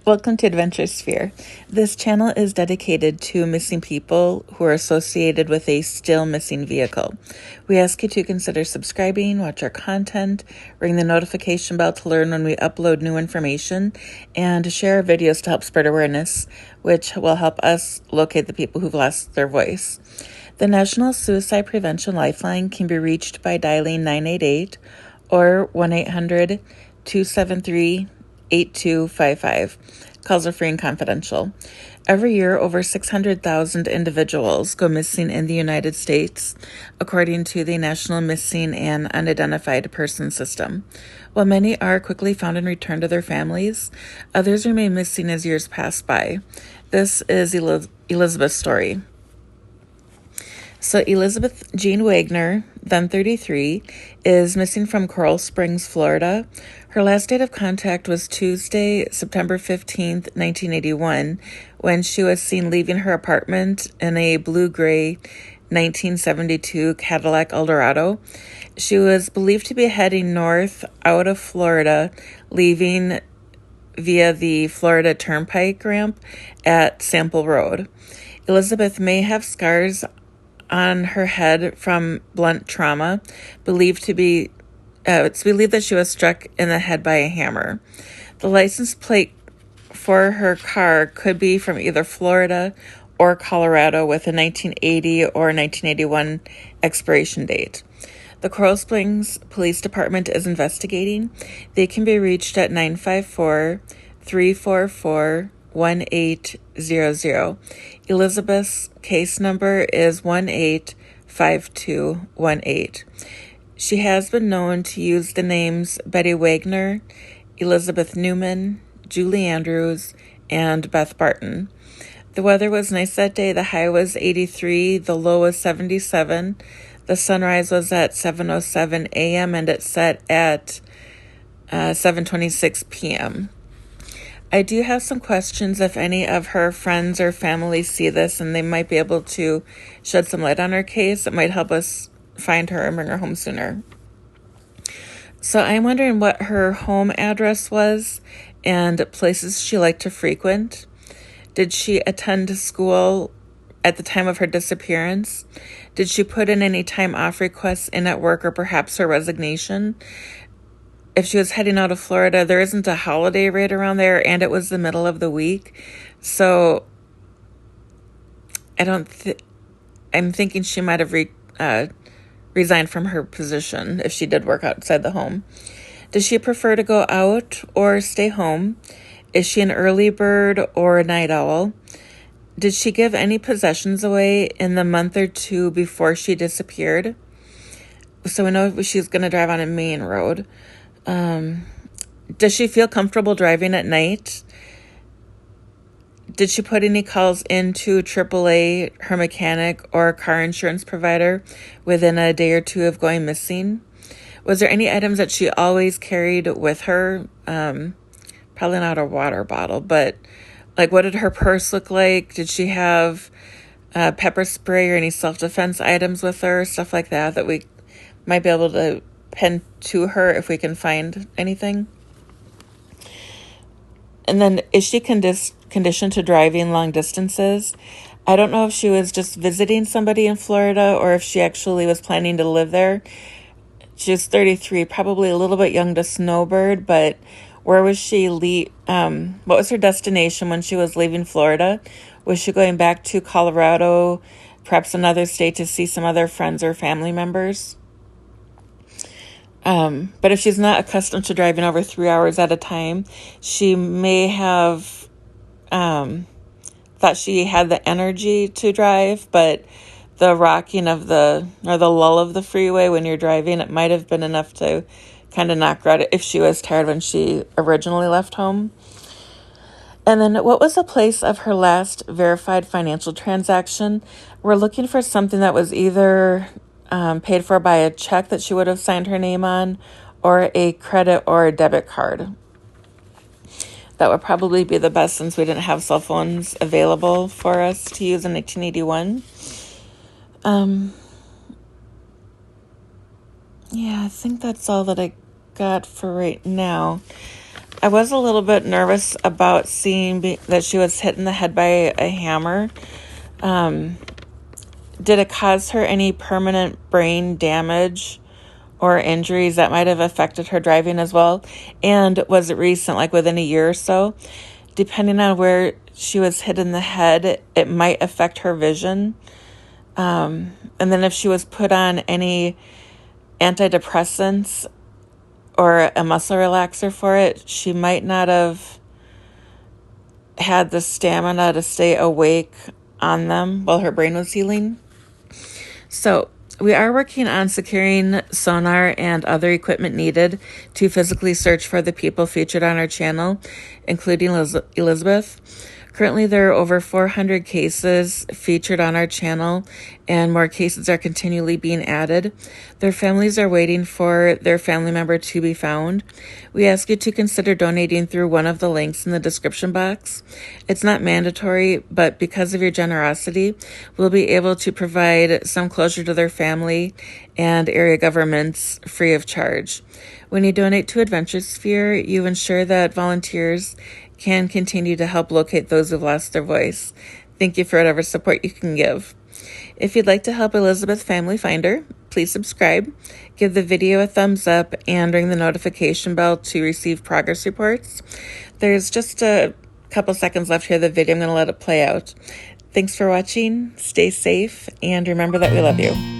Welcome to AdventureSphere. This channel is dedicated to missing people who are associated with a still missing vehicle. We ask you to consider subscribing, watch our content, ring the notification bell to learn when we upload new information, and share our videos to help spread awareness, which will help us locate the people who've lost their voice. The National Suicide Prevention Lifeline can be reached by dialing 988 or 1-800-273-8255. Calls are free and confidential. Every year, over 600,000 individuals go missing in the United States, according to the National Missing and Unidentified Person System. While many are quickly found and returned to their families, others remain missing as years pass by. This is Elisabeth's story. So Elisabeth Jean Wagner, then 33, is missing from Coral Springs, Florida. Her last date of contact was Tuesday, September 15th, 1981, when she was seen leaving her apartment in a blue-gray 1972 Cadillac Eldorado. She was believed to be heading north out of Florida, leaving via the Florida Turnpike ramp at Sample Road. Elisabeth may have scars on her head from blunt trauma, it's believed that she was struck in the head by a hammer. The license plate for her car could be from either Florida or Colorado with a 1980 or 1981 expiration date. The Coral Springs Police Department is investigating. They can be reached at 954-344-1800. Elisabeth's case number is 185218. She has been known to use the names Betty Wagner, Elizabeth Newman, Julie Andrews, and Beth Barton. The weather was nice that day. The high was 83, the low was 77. The sunrise was at 7:07 a.m. and it set at 7:26 p.m. I do have some questions if any of her friends or family see this and they might be able to shed some light on her case. It might help us find her and bring her home sooner. So I'm wondering what her home address was and places she liked to frequent. Did she attend school at the time of her disappearance? Did she put in any time off requests in at work or perhaps her resignation? If she was heading out of Florida, there isn't a holiday right around there, and it was the middle of the week. So I'm thinking she might have resigned from her position if she did work outside the home. Does she prefer to go out or stay home? Is she an early bird or a night owl? Did she give any possessions away in the month or two before she disappeared? So we know she's going to drive on a main road. Does she feel comfortable driving at night? Did she put any calls into AAA, her mechanic, or car insurance provider within a day or two of going missing? Was there any items that she always carried with her? Probably not a water bottle, but like what did her purse look like? Did she have pepper spray or any self-defense items with her? Stuff like that we might be able to pin to her if we can find anything. And then, is she conditioned to driving long distances? I don't know if she was just visiting somebody in Florida or if she actually was planning to live there. She was 33, probably a little bit young to snowbird, but where was she? What was her destination when she was leaving Florida? Was she going back to Colorado, perhaps another state, to see some other friends or family members? But if she's not accustomed to driving over 3 hours at a time, she may have thought she had the energy to drive, but the rocking of the lull of the freeway when you're driving, it might have been enough to kind of knock her out if she was tired when she originally left home. And then, what was the place of her last verified financial transaction? We're looking for something that was either paid for by a check that she would have signed her name on, or a credit or a debit card. That would probably be the best since we didn't have cell phones available for us to use in 1981. Yeah, I think that's all that I got for right now. I was a little bit nervous about seeing that she was hit in the head by a hammer. Did it cause her any permanent brain damage or injuries that might have affected her driving as well? And was it recent, like within a year or so? Depending on where she was hit in the head, it might affect her vision. And then if she was put on any antidepressants or a muscle relaxer for it, she might not have had the stamina to stay awake on them while her brain was healing. So we are working on securing sonar and other equipment needed to physically search for the people featured on our channel, including Elisabeth. Currently, there are over 400 cases featured on our channel, and more cases are continually being added. Their families are waiting for their family member to be found. We ask you to consider donating through one of the links in the description box. It's not mandatory, but because of your generosity, we'll be able to provide some closure to their family and area governments free of charge. When you donate to AdventureSphere, you ensure that volunteers can continue to help locate those who've lost their voice. Thank you for whatever support you can give. If you'd like to help Elisabeth's family find her, please subscribe, give the video a thumbs up, and ring the notification bell to receive progress reports. There's just a couple seconds left here of the video. I'm going to let it play out. Thanks for watching. Stay safe, and remember that we love you.